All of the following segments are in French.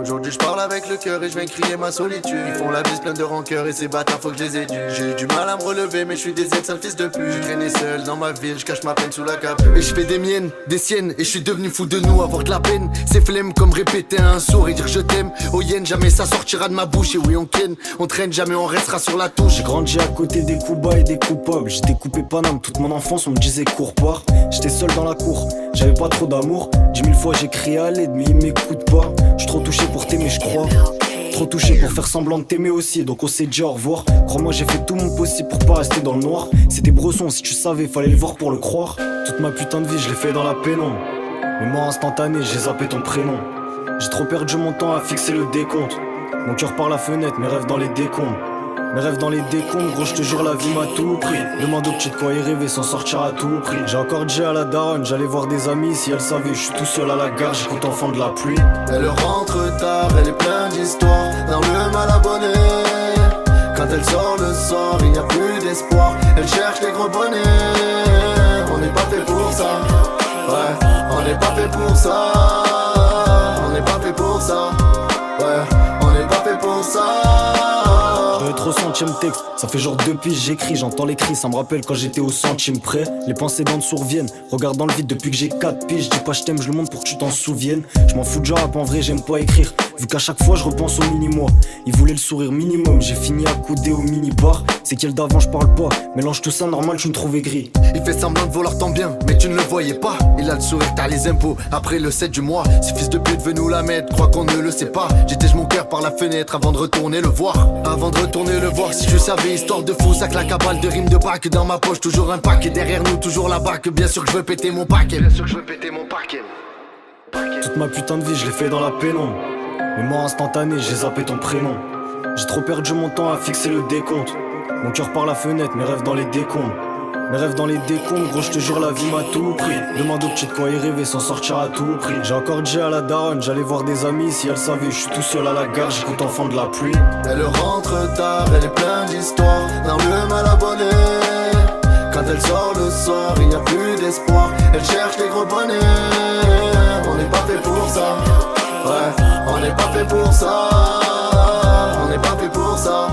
Aujourd'hui je parle avec le cœur et je viens crier ma solitude. Ils font la bise pleine de rancœur et ces bâtards faut que je les éduque. J'ai eu du mal à me relever mais je suis des sale fils de pute. J'ai traîné seul dans ma ville, je cache ma peine sous la capuche. Et je fais des miennes, des siennes et je suis devenu fou de nous. Avoir de la peine, c'est flemme comme répéter à un sourd et dire je t'aime. Oh yen, jamais ça sortira de ma bouche. Et oui on ken, on traîne, jamais on restera sur la touche. J'ai grandi à côté des coups bas et des coupables. J'ai découpé Paname, toute mon enfance on me disait cours part. J'étais seul dans la cour, j'avais pas trop d'amour. 10 000 fois j'ai crié à l'aide mais ils m'écoutent pas. J'suis trop touché pour t'aimer je crois. Trop touché pour faire semblant de t'aimer aussi. Donc on s'est dit au revoir. Crois-moi j'ai fait tout mon possible pour pas rester dans le noir. C'était Bresson si tu savais fallait le voir pour le croire. Toute ma putain de vie je l'ai fait dans la pénombre. Mais moi instantané j'ai zappé ton prénom. J'ai trop perdu mon temps à fixer le décompte. Mon cœur par la fenêtre, mes rêves dans les décombres. Mes rêves dans les décombres, gros je te jure la vie m'a tout pris. Demande aux petites quoi y rêver sans sortir à tout prix. J'ai encore dit à la daronne, j'allais voir des amis. Si elle savait, je suis tout seul à la gare, j'écoute enfant de la pluie. Elle rentre tard, elle est pleine d'histoires, dans le mal abonné. Quand elle sort le soir, il n'y a plus d'espoir. Elle cherche les gros bonnets. On n'est pas fait pour ça. Ouais, on n'est pas fait pour ça. On n'est pas fait pour ça. Ouais, on n'est pas fait pour ça. Je dois être au centième texte, ça fait genre 2 piges j'écris, j'entends les cris, ça me rappelle quand j'étais au centime près. Les pensées dans le sourd viennent, regarde dans le vide depuis que j'ai 4 piges. Je dis pas je t'aime, je le montre pour que tu t'en souviennes. Je m'en fous de rap, en vrai j'aime pas écrire. Vu qu'à chaque fois je repense au mini-moi. Il voulait le sourire minimum, j'ai fini accoudé au mini-bar. C'est qu'elle d'avant je parle pas, mélange tout ça normal tu me trouves aigri. Il fait semblant de vouloir ton bien, mais tu ne le voyais pas. Il a le sourire, t'as les impôts, après le 7 du mois. Ce fils de pute veut nous la mettre, crois qu'on ne le sait pas. J'étège mon cœur par la fenêtre avant de retourner le voir. Avant de retourner le voir, si tu savais, histoire de fou, ça claque à balle de rimes de bac. Dans ma poche, toujours un pack, et derrière nous, toujours la bac. Bien sûr que je veux péter mon paquet. Bien sûr que je veux péter mon paquet. Toute ma putain de vie, je l'ai fait dans la pénombre. Mais moi instantané, j'ai zappé ton prénom. J'ai trop perdu mon temps à fixer le décompte. Mon cœur par la fenêtre, mes rêves dans les décombres. Mes rêves dans les décombres, gros je te jure la vie m'a tout pris. Demande aux petites quoi y rêver sans sortir à tout prix. J'ai encore dit à la daronne, j'allais voir des amis. Si elle savait, je suis tout seul à la gare, j'écoute enfant de la pluie. Elle rentre tard, elle est pleine d'histoires, dans le mal abonné. Quand elle sort le soir, il n'y a plus d'espoir. Elle cherche les gros bonnets. On n'est pas fait pour ça. Ouais, on n'est pas fait pour ça. On n'est pas fait pour ça.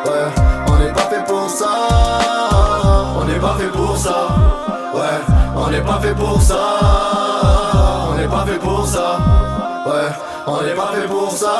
Ouais, on n'est pas fait pour ça. On n'est pas fait pour ça. Ouais, on n'est pas fait pour ça. On n'est pas fait pour ça. Ouais, on n'est pas fait pour ça.